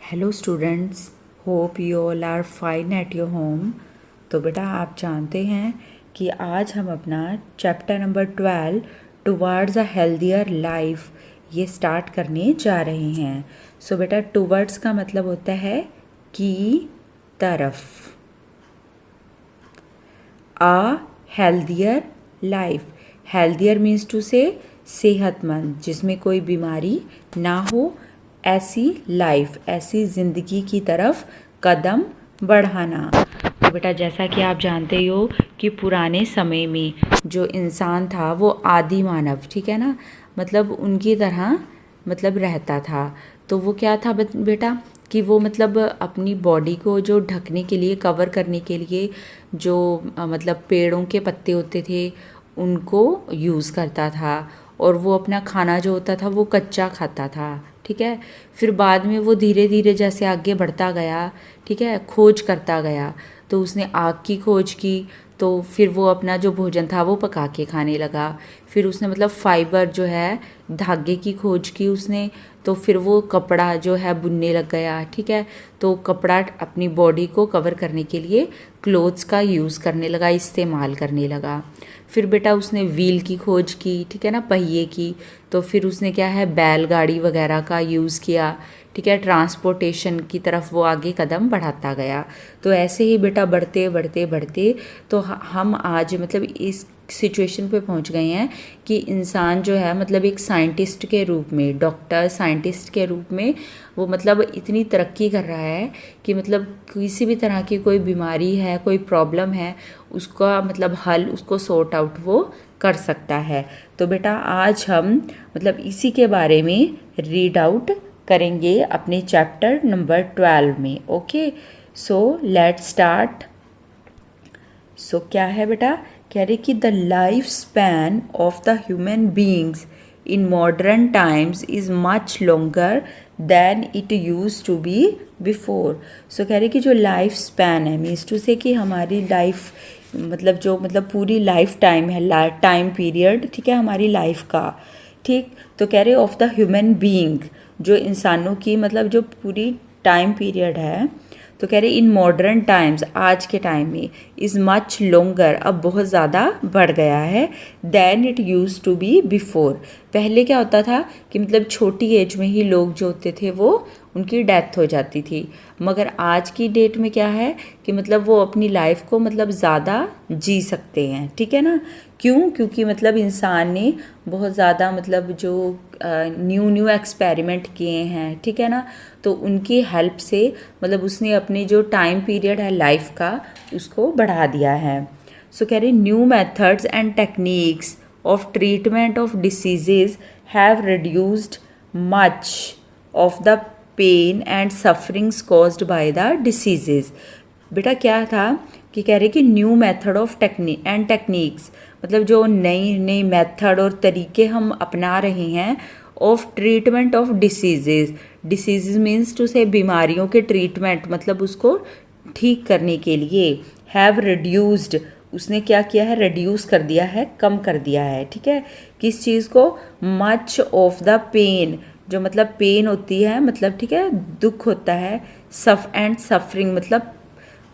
Hello students, hope you all are fine at your home. तो बेटा आप जानते हैं कि आज हम अपना chapter number 12 towards a healthier life ये स्टार्ट करने जा रहे हैं। सो बेटा टुवर्ड्स का मतलब होता है की तरफ, a healthier life. Healthier means to say सेहतमंद, जिसमें कोई बीमारी ना हो, ऐसी लाइफ, ऐसी ज़िंदगी की तरफ कदम बढ़ाना। तो बेटा जैसा कि आप जानते ही हो कि पुराने समय में जो इंसान था वो आदि मानव, ठीक है ना, मतलब उनकी तरह मतलब रहता था। तो वो क्या था बेटा कि वो मतलब अपनी बॉडी को जो ढकने के लिए, कवर करने के लिए जो मतलब पेड़ों के पत्ते होते थे उनको यूज़ करता था, और वो अपना खाना जो होता था वो कच्चा खाता था, ठीक है। फिर बाद में वो धीरे धीरे जैसे आगे बढ़ता गया, ठीक है, खोज करता गया, तो उसने आग की खोज की, तो फिर वो अपना जो भोजन था वो पका के खाने लगा। फिर उसने मतलब फाइबर जो है, धागे की खोज की उसने, तो फिर वो कपड़ा जो है बुनने लग गया, ठीक है। तो कपड़ा अपनी बॉडी को कवर करने के लिए क्लोथ्स का यूज़ करने लगा, इस्तेमाल करने लगा। फिर बेटा उसने व्हील की खोज की, ठीक है ना, पहिए की। तो फिर उसने क्या है, बैलगाड़ी वगैरह का यूज़ किया, ठीक है, ट्रांसपोर्टेशन की तरफ वो आगे कदम बढ़ाता गया। तो ऐसे ही बेटा बढ़ते बढ़ते बढ़ते तो हम आज मतलब इस सिचुएशन पे पहुंच गए हैं कि इंसान जो है मतलब एक साइंटिस्ट के रूप में, डॉक्टर साइंटिस्ट के रूप में वो मतलब इतनी तरक्की कर रहा है कि मतलब किसी भी तरह की कोई बीमारी है, कोई प्रॉब्लम है, उसका मतलब हल, उसको सॉर्ट आउट वो कर सकता है। तो बेटा आज हम मतलब इसी के बारे में रीड आउट करेंगे अपने चैप्टर नंबर 12 में। Okay, so let's start. So क्या है बेटा, कह रहे कि the life span of the human beings in modern times is much longer than it used to be before. So कह रहे कि जो लाइफ स्पैन है, मीन्स टू से कि हमारी लाइफ मतलब जो मतलब पूरी लाइफ टाइम है, टाइम पीरियड, ठीक है, हमारी लाइफ का, ठीक। तो कह रहे ऑफ द ह्यूमन बीइंग, जो इंसानों की मतलब जो पूरी टाइम पीरियड है, तो कह रहे इन मॉडर्न टाइम्स, आज के टाइम में, इज़ मच लॉन्गर, अब बहुत ज़्यादा बढ़ गया है, than it use to be before. पहले क्या होता था कि मतलब छोटी एज में ही लोग जो होते थे वो उनकी डेथ हो जाती थी, मगर आज की डेट में क्या है कि मतलब वो अपनी लाइफ को मतलब ज़्यादा जी सकते हैं, ठीक है ना। क्यों? क्योंकि मतलब इंसान ने बहुत ज़्यादा मतलब जो न्यू एक्सपेरिमेंट किए हैं, ठीक है ना, तो उनकी हेल्प से मतलब उसने अपने जो टाइम पीरियड है लाइफ का उसको बढ़ा दिया है। सो कह रहे new methods and techniques of treatment of diseases have reduced much of the pain and sufferings caused by the diseases. बेटा क्या था कि कह रहे कि न्यू मेथड ऑफ टेक्निक्स, मतलब जो नई नई मेथड और तरीके हम अपना रहे हैं of treatment of diseases means to से बीमारियों के ट्रीटमेंट, मतलब उसको ठीक करने के लिए, हैव रिड्यूस्ड, उसने क्या किया है, रिड्यूस कर दिया है, कम कर दिया है, ठीक है। किस चीज़ को? मच ऑफ द पेन, जो मतलब पेन होती है, मतलब ठीक है, दुख होता है, सफरिंग मतलब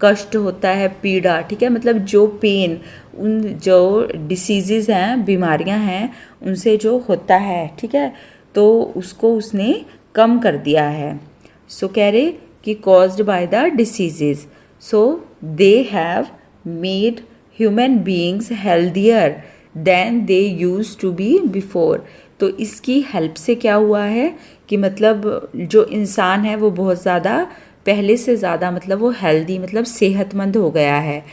कष्ट होता है, पीड़ा, ठीक है, मतलब जो पेन उन जो डिसीजेज हैं, बीमारियां हैं, उनसे जो होता है, ठीक है, तो उसको उसने कम कर दिया है। सो कह रहे कि caused by the diseases, so they have made human beings healthier than they use to be before. तो इसकी हेल्प से क्या हुआ है कि मतलब जो इंसान है वो बहुत ज़्यादा, पहले से ज़्यादा मतलब वो हेल्दी, मतलब सेहतमंद हो गया है,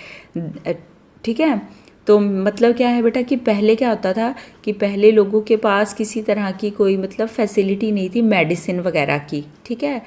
ठीक है। तो मतलब क्या है बेटा कि पहले क्या होता था कि पहले लोगों के पास किसी तरह की कोई मतलब फैसिलिटी नहीं थी मेडिसिन वगैरह की, ठीक है,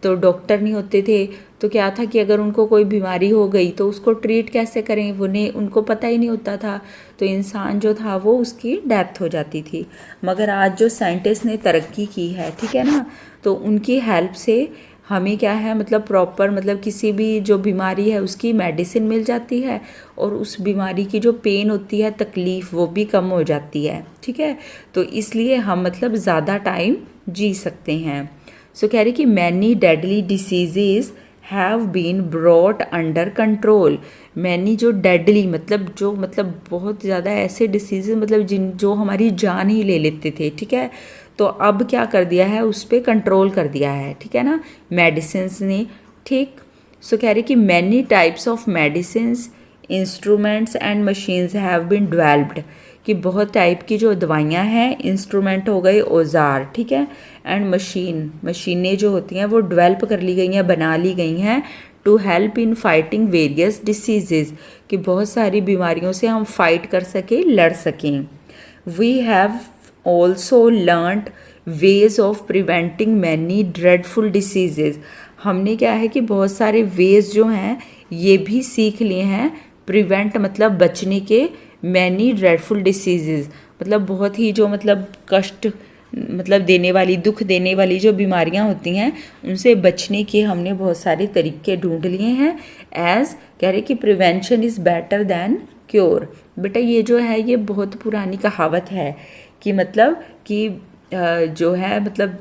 तो डॉक्टर नहीं होते थे। तो क्या था कि अगर उनको कोई बीमारी हो गई तो उसको ट्रीट कैसे करें, उनको पता ही नहीं होता था, तो इंसान जो था वो उसकी डेथ हो जाती थी। मगर आज जो साइंटिस्ट ने तरक्की की है, ठीक है ना, तो उनकी हेल्प से हमें क्या है मतलब प्रॉपर मतलब किसी भी जो बीमारी है उसकी मेडिसिन मिल जाती है, और उस बीमारी की जो पेन होती है, तकलीफ़, वो भी कम हो जाती है, ठीक है। तो इसलिए हम मतलब ज़्यादा टाइम जी सकते हैं। सो कह रही कि many deadly diseases have been brought under control. Many जो डेडली मतलब बहुत ज़्यादा ऐसे डिसीजेज मतलब जो हमारी जान ही ले लेते थे, ठीक है, तो अब क्या कर दिया है, उस पर कंट्रोल कर दिया है, ठीक है ना, मेडिसिन्स ने, ठीक। सो कह रही कि many types of medicines, instruments and machines have been developed, कि बहुत टाइप की जो दवाइयाँ हैं, इंस्ट्रूमेंट हो गए, औजार, ठीक है, एंड मशीनें जो होती हैं वो डेवलप कर ली गई हैं, बना ली गई हैं, to help in fighting various diseases, कि बहुत सारी बीमारियों से हम फाइट कर सकें, लड़ सकें। We have also learned ways of preventing many dreadful diseases, हमने क्या है कि बहुत सारे वेज जो हैं ये भी सीख लिए हैं, प्रिवेंट मतलब बचने के, मैनी ड्रेडफुल डिसीजेज मतलब बहुत ही जो मतलब कष्ट मतलब देने वाली, दुख देने वाली जो बीमारियां होती हैं उनसे बचने के हमने बहुत सारे तरीके ढूंढ लिए हैं। एज कह रहे कि prevention is better than cure. बेटा ये जो है ये बहुत पुरानी कहावत है कि मतलब कि जो है मतलब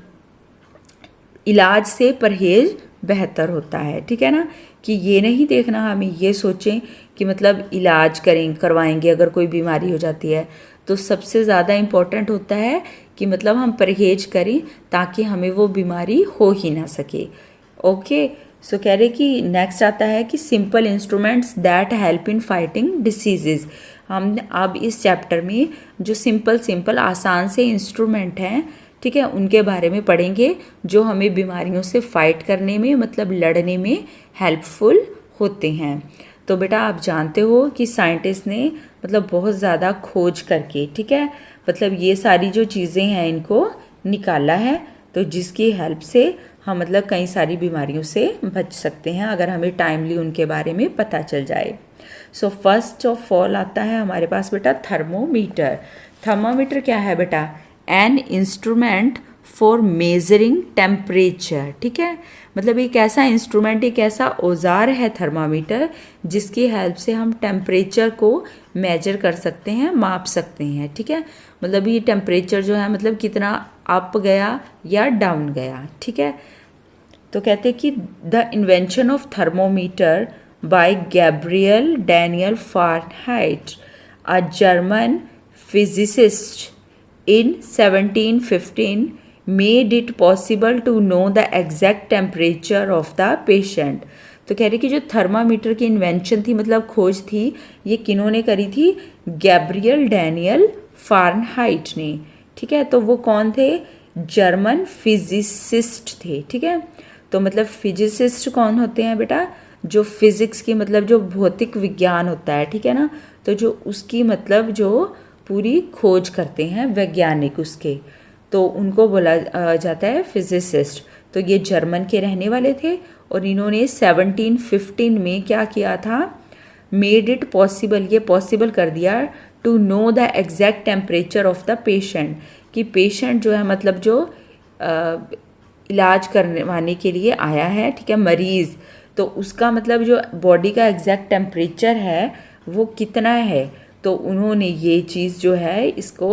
इलाज से परहेज बेहतर होता है, ठीक है ना, कि ये नहीं देखना हमें ये सोचें कि मतलब इलाज करवाएंगे अगर कोई बीमारी हो जाती है, तो सबसे ज़्यादा इम्पॉर्टेंट होता है कि मतलब हम परहेज करें ताकि हमें वो बीमारी हो ही ना सके। ओके, सो कह रहे कि नेक्स्ट आता है कि simple instruments that help in fighting diseases. हम अब इस चैप्टर में जो सिंपल आसान से इंस्ट्रूमेंट हैं, ठीक है, उनके बारे में पढ़ेंगे जो हमें बीमारियों से फाइट करने में मतलब लड़ने में हेल्पफुल होते हैं। तो बेटा आप जानते हो कि साइंटिस्ट ने मतलब बहुत ज़्यादा खोज करके, ठीक है, मतलब ये सारी जो चीज़ें हैं इनको निकाला है, तो जिसकी हेल्प से हम मतलब कई सारी बीमारियों से बच सकते हैं अगर हमें टाइमली उनके बारे में पता चल जाए। सो फर्स्ट ऑफ ऑल आता है हमारे पास बेटा थर्मोमीटर। थर्मोमीटर क्या है बेटा? An instrument for measuring temperature, ठीक है, मतलब एक ऐसा इंस्ट्रूमेंट, एक ऐसा औजार है थर्मामीटर जिसकी हेल्प से हम टेम्परेचर को मेजर कर सकते हैं, माप सकते हैं, ठीक है, मतलब ये टेम्परेचर जो है मतलब कितना अप गया या डाउन गया, ठीक है। तो कहते हैं कि the invention of thermometer by Gabriel Daniel Fahrenheit, a German physicist, in 1715 made it possible to know the exact temperature of the patient। तो कह रहे कि जो थर्मामीटर की इन्वेंशन थी मतलब खोज थी, ये किन्होंने करी थी? गैब्रियल डैनियल फ़ारेनहाइट ने, ठीक है, तो वो कौन थे? जर्मन फिजिसिस्ट थे, ठीक है। तो मतलब फिजिसिस्ट कौन होते हैं बेटा? जो फिजिक्स की मतलब जो भौतिक विज्ञान होता है, ठीक है ना, तो जो उसकी मतलब जो पूरी खोज करते हैं वैज्ञानिक उसके, तो उनको बोला जाता है फिजिसिस्ट। तो ये जर्मन के रहने वाले थे और इन्होंने 1715 में क्या किया था? मेड इट पॉसिबल, ये पॉसिबल कर दिया, to know the exact temperature of the patient, कि पेशेंट जो है मतलब जो इलाज करवाने के लिए आया है, ठीक है, मरीज़, तो उसका मतलब जो बॉडी का एग्जैक्ट टेम्परेचर है वो कितना है, तो उन्होंने ये चीज़ जो है इसको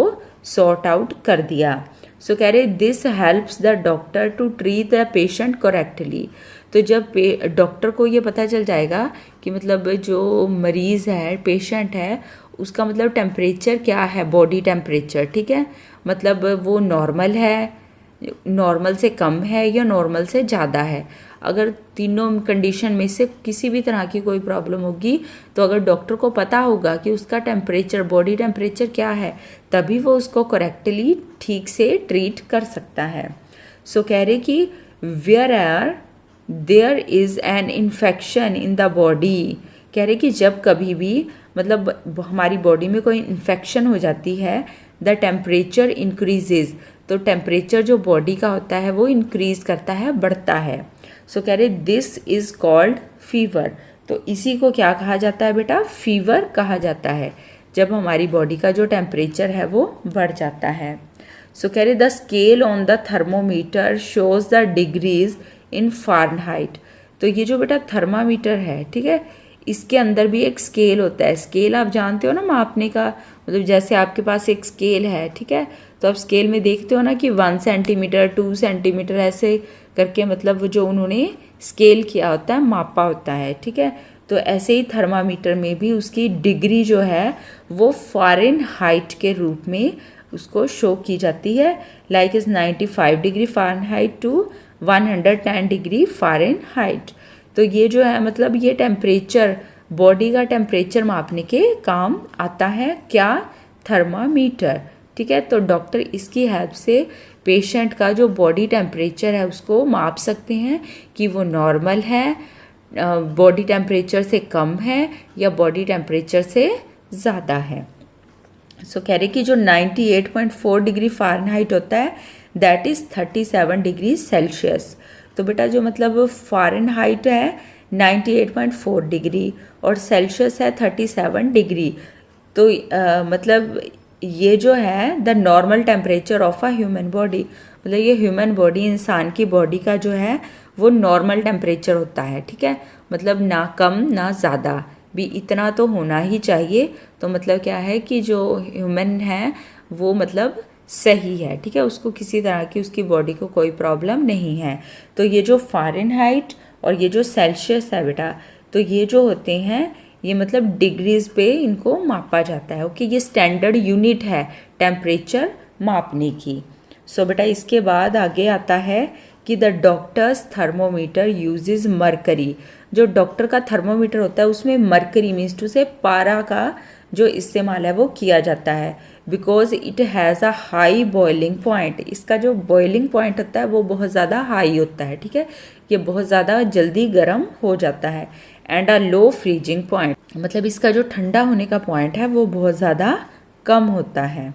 सॉर्ट आउट कर दिया। सो कह रहे this helps the doctor to treat the patient correctly. तो जब डॉक्टर को ये पता चल जाएगा कि मतलब जो मरीज़ है, पेशेंट है, उसका मतलब टेम्परेचर क्या है, बॉडी टेम्परेचर, ठीक है, मतलब वो नॉर्मल है, नॉर्मल से कम है या नॉर्मल से ज़्यादा है। अगर तीनों कंडीशन में से किसी भी तरह की कोई प्रॉब्लम होगी तो अगर डॉक्टर को पता होगा कि उसका टेम्परेचर, बॉडी टेम्परेचर क्या है, तभी वो उसको करेक्टली ठीक से ट्रीट कर सकता है। सो कह रहे कि where are there is an infection in the body, कह रहे कि जब कभी भी मतलब हमारी बॉडी में कोई इन्फेक्शन हो जाती है, द टेम्परेचर इंक्रीजेज, तो टेम्परेचर जो बॉडी का होता है वो इंक्रीज करता है, बढ़ता है। सो कह रहे दिस इज़ कॉल्ड फीवर, तो इसी को क्या कहा जाता है बेटा? फीवर कहा जाता है, जब हमारी बॉडी का जो टेम्परेचर है वो बढ़ जाता है। सो कह रहे the scale on the thermometer shows the degrees in Fahrenheit, तो ये जो बेटा थर्मामीटर है, ठीक है, इसके अंदर भी एक स्केल होता है। स्केल आप जानते हो ना, मापने का मतलब जैसे आपके पास एक स्केल है, ठीक है, तो आप स्केल में देखते हो ना कि 1 सेंटीमीटर 2 सेंटीमीटर ऐसे करके मतलब वो जो उन्होंने स्केल किया होता है, मापा होता है, ठीक है। तो ऐसे ही थर्मामीटर में भी उसकी डिग्री जो है वो फ़ारेनहाइट के रूप में उसको शो की जाती है, like is 95 degree Fahrenheit to 110 degree Fahrenheit. तो ये जो है मतलब ये टेम्परेचर, बॉडी का टेम्परेचर मापने के काम आता है, क्या, थर्मामीटर, ठीक है। तो डॉक्टर इसकी हेल्प से पेशेंट का जो बॉडी टेम्परेचर है उसको माप सकते हैं कि वो नॉर्मल है, बॉडी टेम्परेचर से कम है या बॉडी टेम्परेचर से ज़्यादा है। सो कह रहे कि जो 98.4 डिग्री फ़ारेनहाइट होता है दैट इज़ 37 डिग्री सेल्सियस। तो बेटा जो मतलब फ़ारेनहाइट है 98.4 डिग्री और सेल्सियस है 37 डिग्री। तो मतलब ये जो है the normal temperature of a human body, मतलब ये ह्यूमन बॉडी, इंसान की बॉडी का जो है वो नॉर्मल टेम्परेचर होता है, ठीक है। मतलब ना कम ना ज़्यादा, भी इतना तो होना ही चाहिए। तो मतलब क्या है कि जो ह्यूमन है वो मतलब सही है, ठीक है, उसको किसी तरह की उसकी बॉडी को कोई प्रॉब्लम नहीं है। तो ये जो फ़ारेनहाइट और ये जो सेल्सियस है बेटा, तो ये जो होते हैं ये मतलब डिग्रीज़ पे इनको मापा जाता है। ओके, ये स्टैंडर्ड यूनिट है टेम्परेचर मापने की। सो बेटा इसके बाद आगे आता है कि the doctors thermometer uses mercury. जो डॉक्टर का थर्मोमीटर होता है उसमें मरकरी मीन्स टू से पारा का जो इस्तेमाल है वो किया जाता है, because it has a high boiling point. इसका जो बॉइलिंग पॉइंट होता है वो बहुत ज़्यादा हाई होता है, ठीक है, ये बहुत ज़्यादा जल्दी गर्म हो जाता है। And a low freezing point, मतलब इसका जो ठंडा होने का पॉइंट है वो बहुत ज़्यादा कम होता है।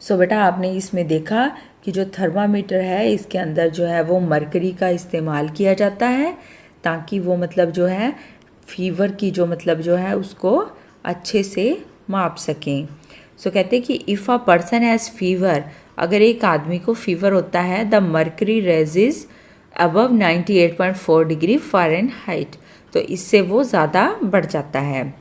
सो बेटा आपने इसमें देखा कि जो थर्मामीटर है इसके अंदर जो है वो मरकरी का इस्तेमाल किया जाता है ताकि वो मतलब जो है फीवर की जो मतलब जो है उसको अच्छे से माप सकें। सो कहते हैं कि if a person has fever, अगर एक आदमी को फीवर होता है the mercury rises above 98.4 degree Fahrenheit, तो इससे वो ज़्यादा बढ़ जाता है।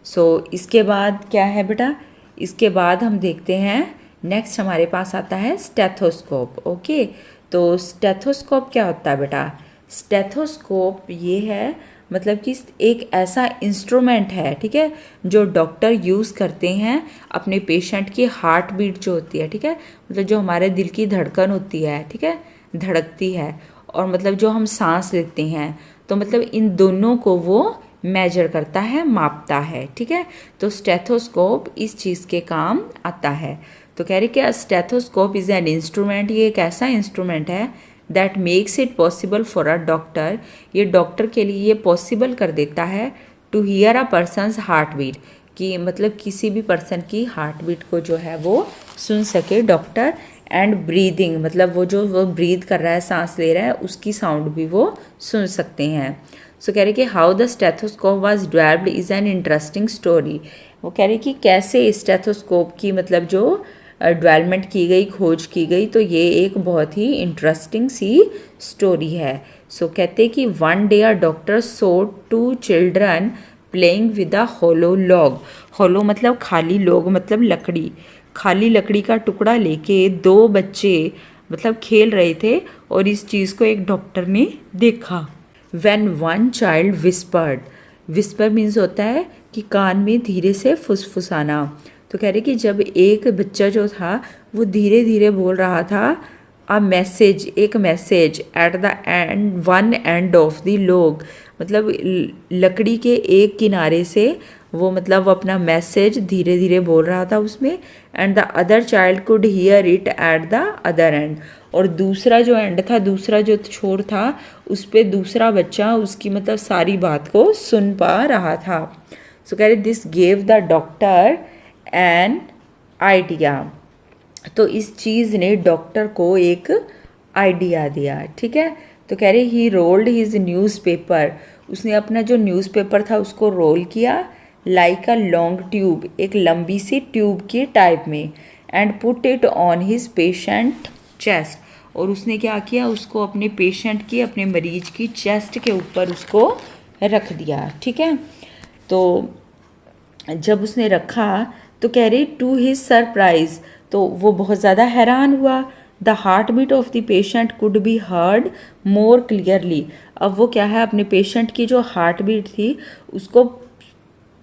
सो इसके बाद क्या है बेटा, इसके बाद हम देखते हैं नेक्स्ट हमारे पास आता है स्टेथोस्कोप। ओके, तो स्टेथोस्कोप क्या होता है बेटा, स्टेथोस्कोप ये है मतलब कि एक ऐसा इंस्ट्रूमेंट है, ठीक है, जो डॉक्टर यूज़ करते हैं अपने पेशेंट की हार्ट बीट जो होती है, ठीक है, मतलब जो हमारे दिल की धड़कन होती है, ठीक है, धड़कती है, और मतलब जो हम सांस लेते हैं, तो मतलब इन दोनों को वो मेजर करता है, मापता है, ठीक है। तो स्टेथोस्कोप इस चीज़ के काम आता है। तो कह रही कि स्टेथोस्कोप इज़ एन इंस्ट्रूमेंट, ये एक ऐसा इंस्ट्रूमेंट है that makes it possible for a doctor, ये डॉक्टर के लिए ये पॉसिबल कर देता है to hear a person's heart beat, कि मतलब किसी भी पर्सन की हार्ट बीट को जो है वो सुन सके डॉक्टर। एंड ब्रीदिंग, मतलब वो ब्रीद कर रहा है, सांस ले रहा है, उसकी साउंड भी वो सुन सकते हैं। सो कह रहे कि how the stethoscope was developed is an interesting story. वो कह रहे कि कैसे स्टेथोस्कोप की मतलब जो डेवलपमेंट की गई, खोज की गई, तो ये एक बहुत ही इंटरेस्टिंग सी स्टोरी है। सो कहते कि one day a doctor saw 2 children playing with a hollow log. Hollow मतलब खाली, लॉग मतलब लकड़ी, खाली लकड़ी का टुकड़ा लेके 2 बच्चे मतलब खेल रहे थे और इस चीज़ को एक डॉक्टर ने देखा। When one child whispered, whisper means होता है कि कान में धीरे से फुसफुसाना। तो कह रहे कि जब एक बच्चा जो था वो धीरे धीरे बोल रहा था अ मैसेज, एक message at the end, one end of the log, मतलब लकड़ी के एक किनारे से वो मतलब अपना मैसेज धीरे धीरे बोल रहा था उसमें। And the other child could hear it at the other and, और दूसरा जो एंड था, दूसरा जो छोर था उस पर दूसरा बच्चा उसकी मतलब सारी बात को सुन पा रहा था। सो कह रहे this gave the doctor an idea, तो इस चीज़ ने डॉक्टर को एक आइडिया दिया, ठीक है। तो कह रहे ही रोल्ड हिज न्यूज़पेपर, उसने अपना जो न्यूज़पेपर था उसको रोल किया लाइक अ लॉन्ग ट्यूब, एक लंबी सी ट्यूब की टाइप में, and put it on his patient chest, और उसने क्या किया, उसको अपने पेशेंट की, अपने मरीज की चेस्ट के ऊपर उसको रख दिया, ठीक है। तो जब उसने रखा तो कह रही टू हिज सरप्राइज, तो वो बहुत ज़्यादा हैरान हुआ। The heart beat of the patient could be heard more clearly. अब वो क्या है, अपने पेशेंट की जो हार्ट बीट थी उसको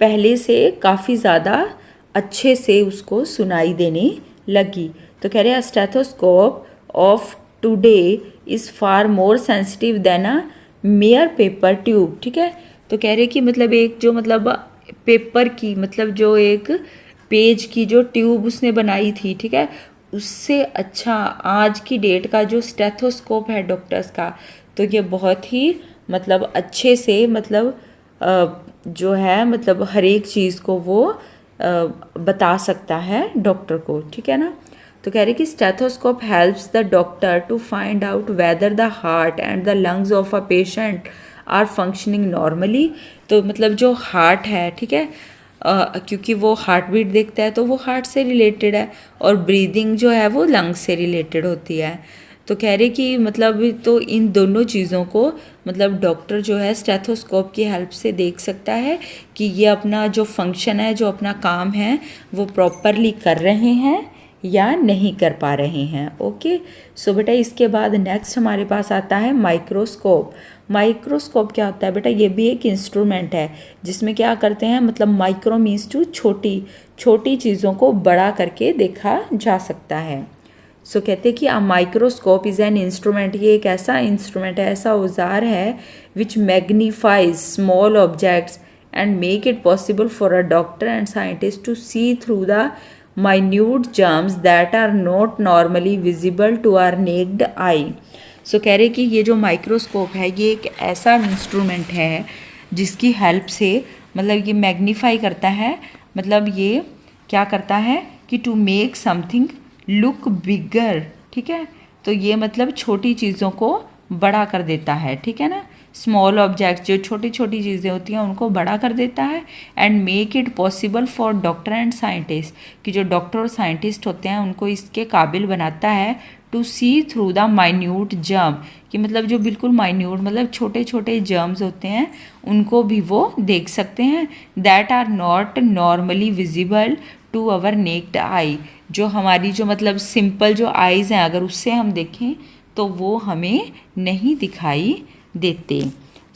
पहले से काफ़ी ज़्यादा अच्छे से उसको सुनाई देने लगी। तो कह रहे stethoscope of today is far more sensitive then a mayor paper tube. ठीक है, तो कह रहे कि मतलब एक जो मतलब पेपर की मतलब जो एक पेज की जो ट्यूब उसने बनाई थी, ठीक है, उससे अच्छा आज की डेट का जो स्टेथोस्कोप है डॉक्टर्स का, तो ये बहुत ही मतलब अच्छे से मतलब जो है मतलब हर एक चीज़ को वो बता सकता है डॉक्टर को। ठीक है ना। तो कह रहे कि stethoscope helps the doctor to find out whether the heart and the lungs of a patient are functioning normally. तो मतलब जो हार्ट है, ठीक है, क्योंकि वो हार्ट बीट देखता है तो वो हार्ट से रिलेटेड है, और ब्रीदिंग जो है वो लंग्स से रिलेटेड होती है। तो कह रहे कि मतलब तो इन दोनों चीज़ों को मतलब डॉक्टर जो है स्टेथोस्कोप की हेल्प से देख सकता है कि ये अपना जो फंक्शन है, जो अपना काम है, वो प्रॉपरली कर रहे हैं या नहीं कर पा रहे हैं। ओके, सो बेटा इसके बाद नेक्स्ट हमारे पास आता है माइक्रोस्कोप। माइक्रोस्कोप क्या होता है बेटा, ये भी एक इंस्ट्रूमेंट है जिसमें क्या करते हैं, मतलब माइक्रो मीन्स टू छोटी छोटी चीज़ों को बड़ा करके देखा जा सकता है। सो कहते हैं कि a microscope is an instrument, ये एक ऐसा इंस्ट्रूमेंट है, ऐसा औजार है which magnifies small objects and make it possible for a doctor and scientist to see through the minute germs that are not normally visible to our naked eye। सो कह रहे कि ये जो माइक्रोस्कोप है ये एक ऐसा इंस्ट्रूमेंट है जिसकी हेल्प से मतलब ये मैग्नीफाई करता है, मतलब ये क्या करता है कि to make something look bigger. ठीक है, तो ये मतलब छोटी चीज़ों को बड़ा कर देता है। ठीक है ना, स्मॉल ऑब्जेक्ट्स जो छोटी छोटी चीज़ें होती हैं उनको बड़ा कर देता है, and make it possible for doctor and scientist, कि जो डॉक्टर और साइंटिस्ट होते हैं उनको इसके काबिल बनाता है to see through the minute germ, कि मतलब जो बिल्कुल माइन्यूट मतलब छोटे छोटे जर्म्स होते हैं उनको भी वो देख सकते हैं, that are not normally visible to our naked eye, जो हमारी जो मतलब सिंपल जो आइज़ हैं अगर उससे हम देखें तो वो हमें नहीं दिखाई देते।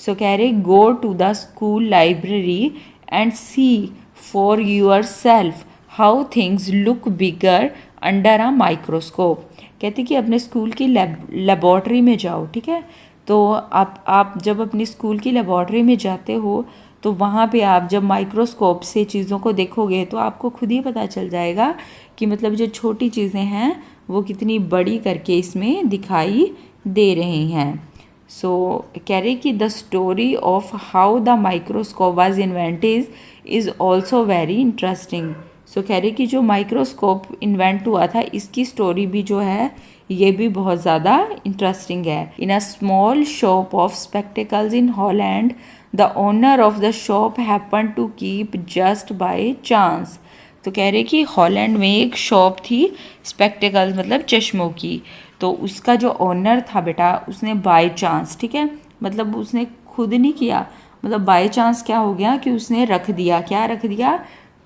सो कह रहे go to the school library and see for yourself how things look bigger under a microscope. कहते कि अपने स्कूल की लेबॉर्ट्री में जाओ। ठीक है, तो आप जब अपनी स्कूल की लेबॉर्ट्री में जाते हो तो वहाँ पे आप जब माइक्रोस्कोप से चीज़ों को देखोगे तो आपको खुद ही पता चल जाएगा कि मतलब जो छोटी चीज़ें हैं वो कितनी बड़ी करके इसमें दिखाई दे रही हैं। सो कह रहे कि the story of how the microscope was invented is also very interesting. So कह रहे कि जो माइक्रोस्कोप इन्वेंट हुआ था इसकी स्टोरी भी जो है ये भी बहुत ज़्यादा इंटरेस्टिंग है। In a small shop of spectacles in Holland the owner of the shop happen to keep just by chance. तो कह रहे कि हॉलैंड में एक शॉप थी स्पेक्टिकल्स मतलब चश्मों की, तो उसका जो ओनर था बेटा उसने बाय चांस, ठीक है, मतलब उसने खुद नहीं किया, मतलब बाय चांस क्या हो गया कि उसने रख दिया, क्या रख दिया,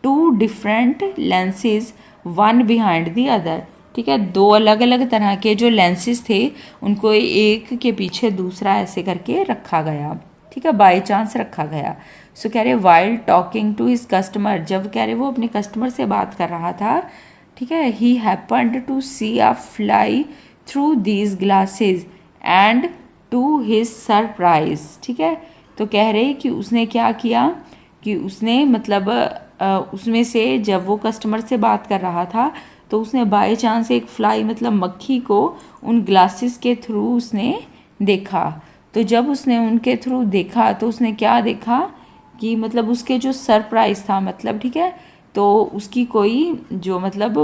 two different lenses one behind the other. ठीक है, दो अलग अलग तरह के जो लेंसेज थे उनको एक के पीछे दूसरा ऐसे करके रखा गया। ठीक है, बाय चांस रखा गया। सो कह रहे while talking to his customer, जब कह रहे वो अपने कस्टमर से बात कर रहा था, ठीक है, he happened to see a fly through these glasses and to his surprise. ठीक है, तो कह रहे कि उसने क्या किया कि उसने मतलब उसमें से जब वो कस्टमर से बात कर रहा था तो उसने बाय चांस एक फ्लाई मतलब मक्खी को उन ग्लासेस के थ्रू उसने देखा। तो जब उसने उनके थ्रू देखा तो उसने क्या देखा कि मतलब उसके जो सरप्राइज था मतलब, ठीक है, तो उसकी कोई जो मतलब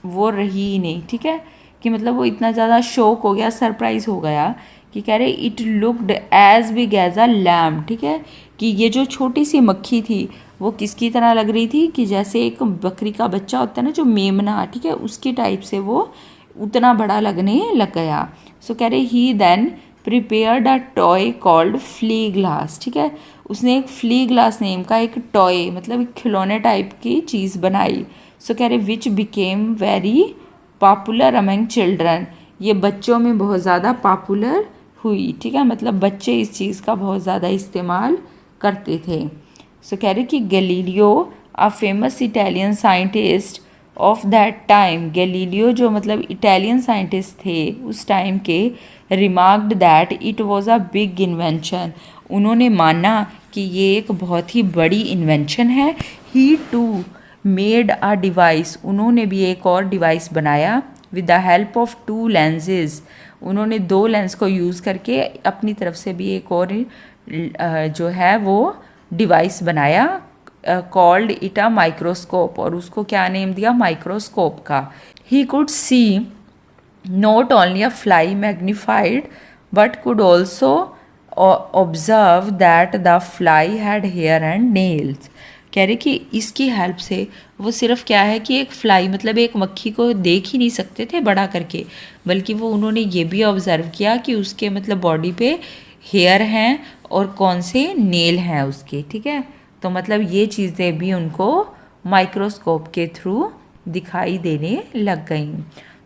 वो रही ही नहीं। ठीक है, कि मतलब वो इतना ज़्यादा शॉक हो गया, सरप्राइज हो गया कि कह रहे it looked as big as a lamb. ठीक है, कि ये जो छोटी सी मक्खी थी वो किसकी तरह लग रही थी कि जैसे एक बकरी का बच्चा होता है ना जो मेमना, ठीक है, उसकी टाइप से वो उतना बड़ा लगने लग गया। सो कह रहे he then prepared a toy called flea glass, ठीक है, उसने एक फ्ली ग्लास नेम का एक टॉय मतलब एक खिलौने टाइप की चीज़ बनाई। सो कह रहे which became very popular among children, ये बच्चों में बहुत ज़्यादा पॉपुलर हुई, ठीक है, मतलब बच्चे इस चीज़ का बहुत ज़्यादा इस्तेमाल करते थे। सो कह रहे कि Galileo a famous Italian scientist of that time, Galileo जो मतलब इटालियन साइंटिस्ट थे उस टाइम के, remarked that it was a big invention, उन्होंने माना कि ये एक बहुत ही बड़ी इन्वेंशन है। ही टू मेड अ डिवाइस, उन्होंने भी एक और डिवाइस बनाया with the help of 2 lenses, उन्होंने 2 लेंस को यूज़ करके अपनी तरफ से भी एक और जो है वो डिवाइस बनाया, कॉल्ड इट अ माइक्रोस्कोप, और उसको क्या नेम दिया, माइक्रोस्कोप का। He could see not only a fly magnified but could also observe that the fly had hair and nails, कह रहे कि इसकी हेल्प से वो सिर्फ क्या है कि एक फ्लाई मतलब एक मक्खी को देख ही नहीं सकते थे बड़ा करके, बल्कि वो उन्होंने ये भी ऑब्जर्व किया कि उसके मतलब बॉडी पे हेयर हैं और कौन से नेल हैं उसके, ठीक है, तो मतलब ये चीज़ें भी उनको माइक्रोस्कोप के थ्रू दिखाई देने लग गई।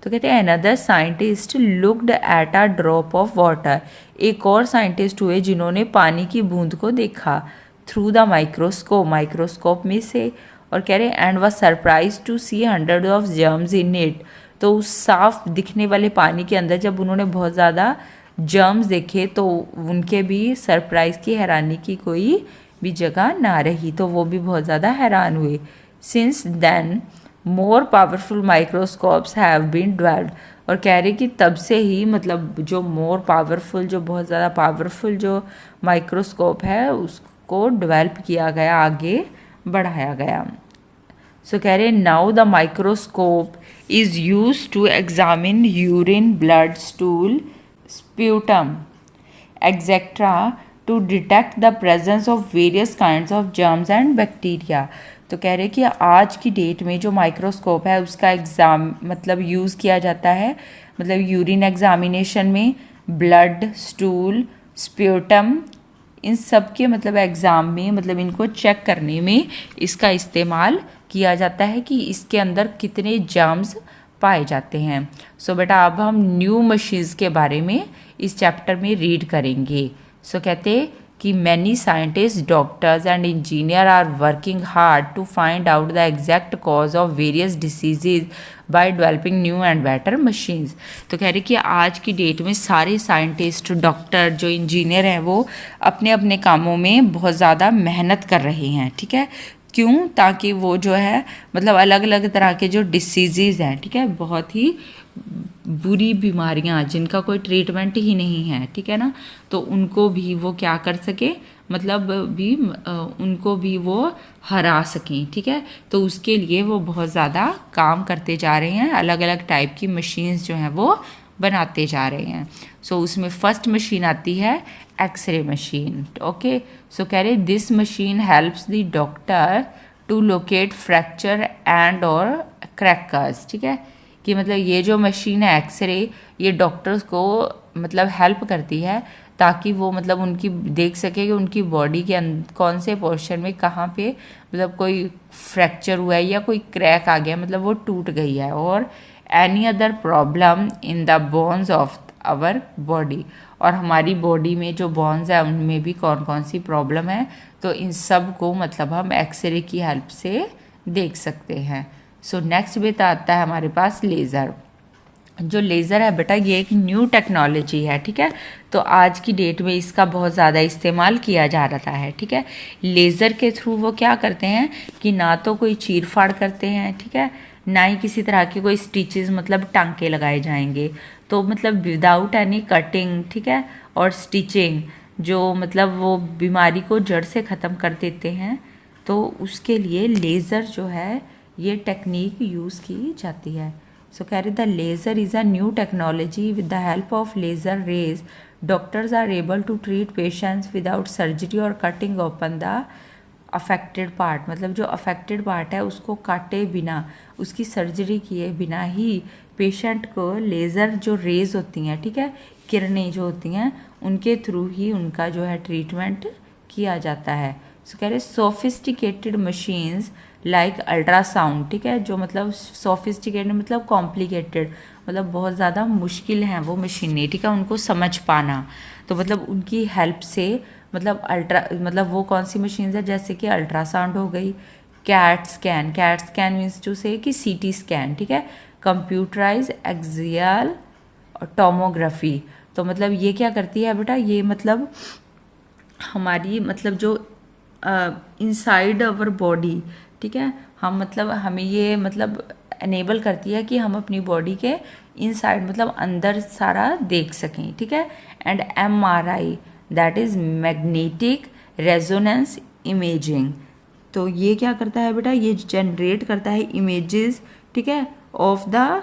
तो कहते हैं another scientist looked at a drop of water, एक और साइंटिस्ट हुए जिन्होंने पानी की बूंद को देखा थ्रू द माइक्रोस्कोप, माइक्रोस्कोप में से, और कह रहे and was surprise to see hundred of germs in it, तो उस साफ दिखने वाले पानी के अंदर जब उन्होंने बहुत ज़्यादा जर्म्स देखे तो उनके भी सरप्राइज की, हैरानी की कोई भी जगह ना रही, तो वो भी बहुत ज़्यादा हैरान हुए। Since then more powerful microscopes have been developed, और कह रहे कि तब से ही मतलब जो मोर पावरफुल, जो बहुत ज़्यादा पावरफुल जो माइक्रोस्कोप है उसको डेवलप किया गया, आगे बढ़ाया गया। सो कह रहे now the microscope is use to examine urine, blood, stool, sputum etcetera to detect the presence of various kinds of germs and bacteria. तो कह रहे कि आज की डेट में जो माइक्रोस्कोप है उसका एग्ज़ाम मतलब यूज़ किया जाता है, मतलब यूरिन एग्जामिनेशन में, ब्लड, स्टूल, स्प्यूटम, इन सब के मतलब एग्ज़ाम में मतलब इनको चेक करने में इसका इस्तेमाल किया जाता है कि इसके अंदर कितने जर्म्स पाए जाते हैं। सो बेटा अब हम न्यू मशीन्स के बारे में इस चैप्टर में रीड करेंगे। सो कहते कि many scientist, doctors and engineer are working hard to find out the exact cause of various diseases by developing new and better machines. तो कह रहे कि आज की डेट में सारे साइंटिस्ट, डॉक्टर, जो इंजीनियर हैं वो अपने अपने कामों में बहुत ज़्यादा मेहनत कर रहे हैं, ठीक है, क्यों, ताकि वो जो है मतलब अलग अलग तरह के जो डिसीज़ हैं, ठीक है, बहुत ही बुरी बीमारियां जिनका कोई ट्रीटमेंट ही नहीं है, ठीक है ना, तो उनको भी वो क्या कर सके, मतलब भी उनको भी वो हरा सकें, ठीक है, तो उसके लिए वो बहुत ज़्यादा काम करते जा रहे हैं, अलग अलग टाइप की मशीन्स जो हैं वो बनाते जा रहे हैं। सो उसमें फर्स्ट मशीन आती है एक्सरे मशीन, ओके। सो कह रहे this machine helps the doctor to locate fracture and और क्रैकर्स, ठीक है, कि मतलब ये जो मशीन है एक्सरे, ये डॉक्टर्स को मतलब हेल्प करती है ताकि वो मतलब उनकी देख सके कि उनकी बॉडी के कौन से पोर्शन में कहाँ पे मतलब कोई फ्रैक्चर हुआ है या कोई क्रैक आ गया, मतलब वो टूट गई है, और any other problem in the bones of our body, और हमारी बॉडी में जो बोन्स है उनमें भी कौन कौन सी प्रॉब्लम है, तो इन सब को मतलब हम एक्सरे की हेल्प से देख सकते हैं। सो नेक्स्ट बेटा आता है हमारे पास लेज़र। जो लेज़र है बेटा ये एक न्यू टेक्नोलॉजी है, ठीक है, तो आज की डेट में इसका बहुत ज़्यादा इस्तेमाल किया जा रहा है, ठीक है। लेज़र के थ्रू वो क्या करते हैं कि ना तो कोई चीर फाड़ करते हैं, ठीक है, ना ही किसी तरह के कोई स्टिचेस मतलब टांके लगाए जाएंगे, तो मतलब विदाउट एनी कटिंग, ठीक है, और स्टिचिंग जो मतलब वो बीमारी को जड़ से ख़त्म कर देते हैं, तो उसके लिए लेज़र जो है ये टेक्निक यूज़ की जाती है। सो कह रहे the laser is a new technology with the help of laser rays doctors are able to treat patients without surgery और cutting open the affected part, मतलब जो अफेक्टेड पार्ट है उसको काटे बिना, उसकी सर्जरी किए बिना ही पेशेंट को लेज़र जो रेज होती हैं, ठीक है, किरणें जो होती हैं, उनके थ्रू ही उनका जो है ट्रीटमेंट किया जाता है। सो कह रहे सोफिस्टिकेटेड मशीन्स लाइक अल्ट्रासाउंड, ठीक है, जो मतलब सोफिस्टिकेटेड मतलब कॉम्प्लिकेटेड, मतलब बहुत ज़्यादा मुश्किल हैं वो मशीनें, ठीक है, उनको समझ पाना। तो मतलब उनकी हेल्प से मतलब वो कौन सी मशीन्स है, जैसे कि अल्ट्रासाउंड हो गई, cat scan means to say कि सीटी स्कैन, ठीक है, कंप्यूटराइज एक्सियल टोमोग्राफी। तो मतलब ये क्या करती है बेटा, ये मतलब हमारी मतलब जो इनसाइड आवर बॉडी, ठीक है, हम मतलब हमें ये मतलब एनेबल करती है कि हम अपनी बॉडी के इनसाइड मतलब अंदर सारा देख सकें, ठीक है। And MRI that is magnetic resonance imaging, तो ये क्या करता है बेटा, ये जनरेट करता है इमेजेस, ठीक है, of the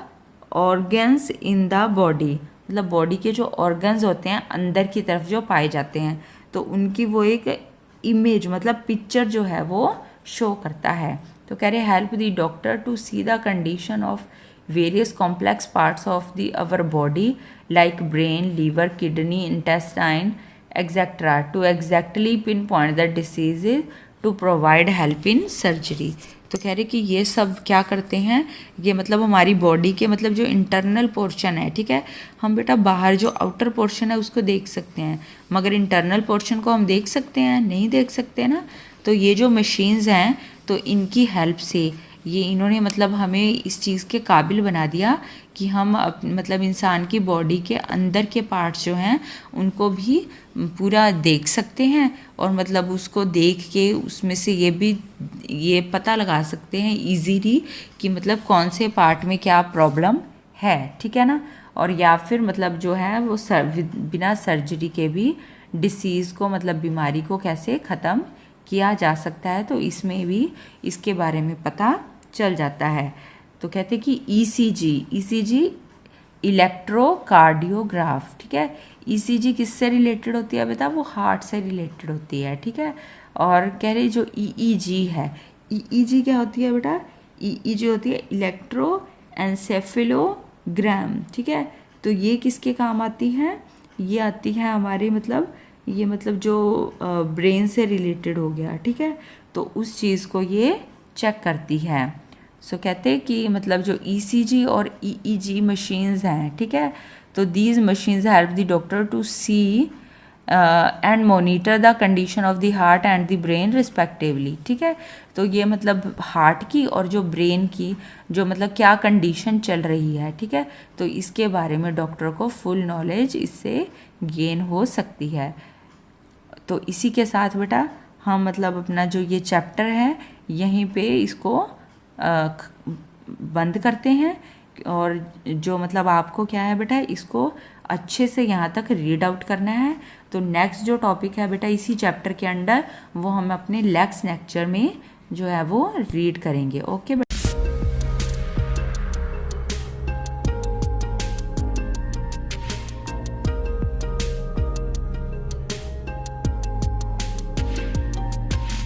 organs in the body, मतलब बॉडी के जो ऑर्गन्स होते हैं अंदर की तरफ जो पाए जाते हैं, तो उनकी वो एक इमेज मतलब पिक्चर जो है वो शो करता है। तो कह रहे help the doctor to see the condition of various complex parts of the our body like brain, liver, kidney, intestine etcetera to exactly pinpoint the diseases to provide help in surgery. तो कह रहे कि ये सब क्या करते हैं, ये मतलब हमारी बॉडी के मतलब जो इंटरनल पोर्शन है, ठीक है, हम बेटा बाहर जो आउटर पोर्शन है उसको देख सकते हैं, मगर इंटरनल पोर्शन को हम देख सकते हैं नहीं देख सकते ना। तो ये जो मशीन्स हैं तो इनकी हेल्प से ये इन्होंने मतलब हमें इस चीज़ के काबिल बना दिया कि हम मतलब इंसान की बॉडी के अंदर के पार्ट्स जो हैं उनको भी पूरा देख सकते हैं, और मतलब उसको देख के उसमें से ये पता लगा सकते हैं इजीली कि मतलब कौन से पार्ट में क्या प्रॉब्लम है, ठीक है ना। और या फिर मतलब जो है वो बिना सर्जरी के भी डिसीज़ को मतलब बीमारी को कैसे ख़त्म किया जा सकता है, तो इसमें भी इसके बारे में पता चल जाता है। तो कहते हैं कि ईसीजी इलेक्ट्रोकार्डियोग्राफ, ठीक है, ईसीजी किससे रिलेटेड होती है बेटा, वो हार्ट से रिलेटेड होती है, ठीक है। और कह रहे जो ईईजी है, ईईजी क्या होती है बेटा, ईईजी होती है इलेक्ट्रो एनसेफेलोग्राम, ठीक है। तो ये किसके काम आती है, ये आती है हमारे मतलब ये मतलब जो ब्रेन से रिलेटेड हो गया, ठीक है, तो उस चीज़ को ये चेक करती है। सो कहते हैं कि मतलब जो ईसीजी और ईईजी मशीन्स हैं, ठीक है, तो these machines help the doctor to see and monitor the condition of the heart and the brain respectively, ठीक है। तो ये मतलब हार्ट की और जो ब्रेन की जो मतलब क्या कंडीशन चल रही है, ठीक है, तो इसके बारे में डॉक्टर को फुल नॉलेज इससे गेन हो सकती है। तो इसी के साथ बेटा हम मतलब अपना जो ये चैप्टर है यहीं पे इसको बंद करते हैं, और जो मतलब आपको क्या है बेटा इसको अच्छे से यहाँ तक रीड आउट करना है। तो नेक्स्ट जो टॉपिक है बेटा इसी चैप्टर के अंडर वो हम अपने नेक्स्ट लेक्चर में जो है वो रीड करेंगे। ओके।